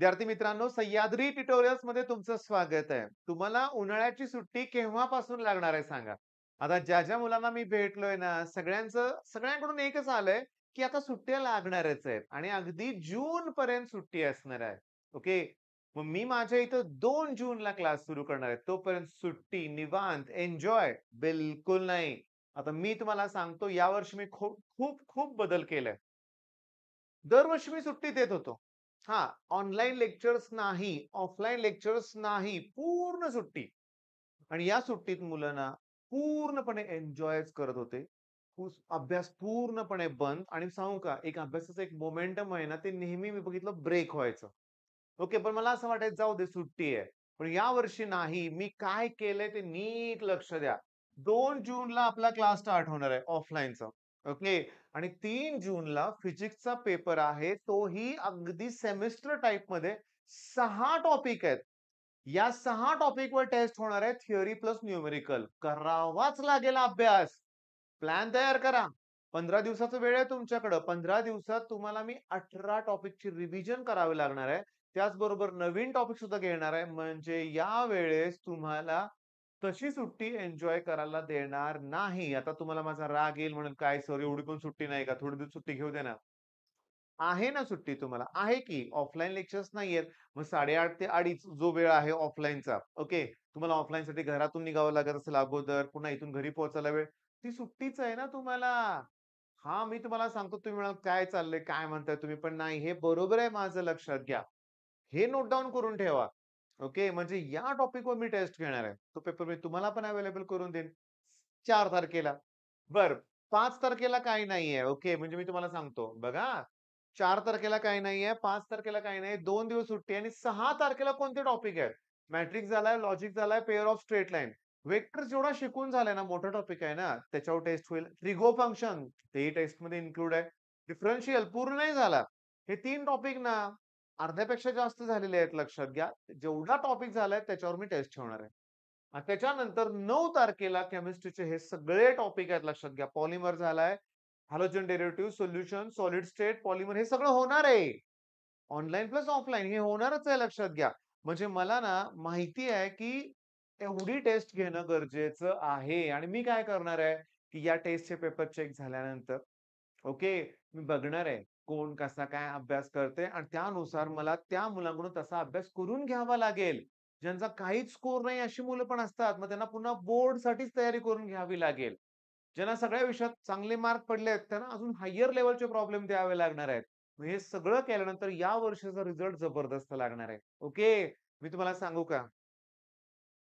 विद्यार्थी मित्रांनो, सह्याद्री ट्युटोरियल्स मध्ये तुमचं स्वागत आहे. तुम्हाला उन्हाळ्याची सुट्टी केव्हापासून लागणार आहे सांगा? आता ज्या मुलांना मी भेटलोय ना, सगळ्यांकडून एकच आलंय, की आता सुट्ट्या लागणारच आहेत आणि अगदी जून पर्यंत सुट्टी असणार आहे. ओके. मग मी माझ्या इथं 2 जूनला क्लास सुरू करणार आहे. तोपर्यंत सुट्टी, निवांत, एन्जॉय बिलकुल नाही. आता मी तुम्हाला सांगतो, यावर्षी मी खूप खूप खूप बदल केलाय. दरवर्षी मी सुट्टी देत होतो. हां, ऑनलाईन लेक्चर्स नाही, ऑफलाईन लेक्चर्स नाही, पूर्ण सुट्टी. आणि या सुट्टीत मुलं ना पूर्णपणे एन्जॉयच करत होते. अभ्यास पूर्णपणे बंद आणि सांगू का, एक अभ्यासाचं एक मोमेंटम आहे ना, ते नेहमी मी बघितलं ब्रेक व्हायचं. ओके, पण मला असं वाटायचं जाऊ दे सुट्टी आहे. पण यावर्षी नाही. मी काय केलंय ते नीट लक्ष द्या. 2 जूनला आपला क्लास स्टार्ट होणार आहे ऑफलाईनचा. ओके. आणि 3 जूनला फिजिक्सचा पेपर आहे. तोही अगदी सेमेस्टर टाइपमध्ये 6 टॉपिक आहेत. या 6 टॉपिकवर टेस्ट होणार आहे थिअरी प्लस न्यूमेरिकल. करावाच लागेल अभ्यास. प्लॅन तयार करा. 15 दिवसाचा वेळ आहे तुमच्याकडं. 15 दिवसात तुम्हाला मी 18 टॉपिकची रिव्हिजन करावी लागणार आहे. त्याचबरोबर नवीन टॉपिक सुद्धा घेणार आहे. म्हणजे यावेळेस तुम्हाला तशी सुट्टी एन्जॉय करायला देणार नाही. आता तुम्हाला माझा राग येईल म्हणेल, "काय सर एवढी पण सुट्टी नाही का? थोडी दिवस सुट्टी घेऊ दे ना." आहे ना सुट्टी तुम्हाला. आहे की ऑफलाईन लेक्चर्स नाहीयेत. मग 8:30 ते 2:30 जो वेळ आहे ऑफलाईनचा. ओके. तुम्हाला ऑफलाईनसाठी घरातून निघावं लागत असेल अगोदर, पुन्हा इथून घरी पोहोचायला वेळ. ती सुट्टीच आहे ना तुम्हाला. हां, मी तुम्हाला सांगतो तुम्ही म्हणाल, "काय चाललंय? काय म्हणताय तुम्ही?" पण नाही, हे बरोबर आहे माझं लक्षात घ्या. हे नोट डाउन करून ठेवा. ओके. म्हणजे या टॉपिकवर मी टेस्ट घेणार आहे. तो पेपर मी तुम्हाला पण अवेलेबल करून देईन 4 तारखेला. बरं, 5 तारखेला काही नाहीये. ओके. म्हणजे मी तुम्हाला सांगतो. बघा, 4 तारखेला काही नाहीये, 5 तारखेला काही नाही. 2 दिवस सुट्टी आहे आणि 6 तारखेला कोणते टॉपिक आहेत? मॅट्रिक्स झालाय, लॉजिक झालाय, pair of straight line. Vector जेवढा शिकून झालाय ना, मोठा टॉपिक आहे ना, त्याच्यावर टेस्ट होईल. ट्रिगो फंक्शन तेही टेस्टमध्ये इन्क्लूड आहे. डिफरन्शियल पूर्ण नाही झाला. हे 3 टॉपिक ना अर्ध्यापेक्षा जास्त झालेले आहेत लक्षात घ्या. जेवढा टॉपिक झालाय त्याच्यावर मी टेस्ट ठेवणार आहे. आणि त्याच्यानंतर 9 तारखेला केमिस्ट्रीचे हे सगळे टॉपिक आहेत लक्षात घ्या. पॉलिमर झालाय, halogen derivative, solution, solid state, polymer हे सगळं होणार आहे. ऑनलाईन प्लस ऑफलाईन हे होणारच आहे लक्षात घ्या. म्हणजे मला ना माहिती आहे, की एवढी टेस्ट घेणं गरजेचं आहे आणि मी काय करणार आहे, की या टेस्टचे पेपर चेक झाल्यानंतर ओके. मी बघणार आहे, कोण कसा काय अभ्यास करते आणि त्यानुसार मला त्या मुलांकडून तसा अभ्यास करून घ्यावा लागेल. ज्यांचा काहीच स्कोर नाही अशी मुलं पण असतात. मग त्यांना पुन्हा बोर्डसाठीच तयारी करून घ्यावी लागेल. ज्यांना सगळ्या विषयात चांगले मार्क पडले आहेत, त्यांना अजून हायर लेव्हलचे प्रॉब्लेम द्यावे लागणार आहेत. मग हे सगळं केल्यानंतर या वर्षीचा रिझल्ट जबरदस्त लागणार आहे. ओके. मी तुम्हाला सांगू का?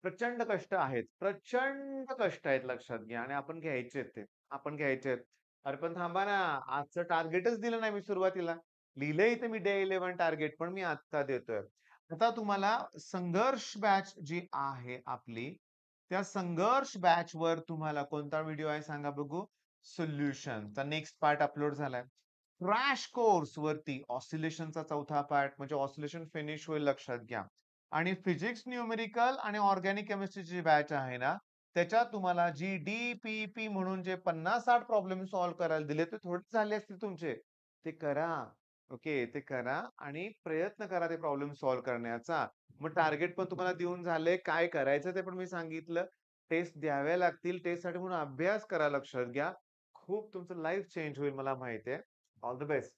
प्रचंड कष्ट आहेत. प्रचंड कष्ट आहेत लक्षात घ्या आणि आपण घ्यायचेत ते. आपण घ्यायचेत. अरे पण थांबा ना, आजचं टार्गेटच दिलं नाही मी सुरुवातीला. लिहिलंय इथे मी डे 11 टार्गेट पण मी आत्ता देतोय. आता तुम्हाला संघर्ष बॅच जी आहे आपली, त्या संघर्ष बॅचवर तुम्हाला कोणता व्हिडिओ आहे सांगा बघू? सोल्युशनचा नेक्स्ट पार्ट अपलोड झालाय. क्रॅश कोर्स वरती ऑसिलेशनचा 4था पार्ट म्हणजे ऑसिलेशन फिनिश होईल लक्षात घ्या. आणि फिजिक्स न्यूमेरिकल आणि ऑर्गॅनिक केमिस्ट्रीची बॅच आहे ना, त्याच्यात तुम्हाला जी डी-पी-पी म्हणून जे 50-60 प्रॉब्लेम सॉल्व्ह करायला दिले, ते थोडेच झाले असतील तुमचे. ते करा. ओके, ते करा आणि प्रयत्न करा ते प्रॉब्लेम सॉल्व्ह करण्याचा. मग टार्गेट पण तुम्हाला देऊन झाले. काय करायचं ते पण मी सांगितलं. टेस्ट द्याव्या लागतील. टेस्टसाठी म्हणून अभ्यास करा लक्षात घ्या. खूप तुमचं लाईफ चेंज होईल मला माहिती आहे. All the best.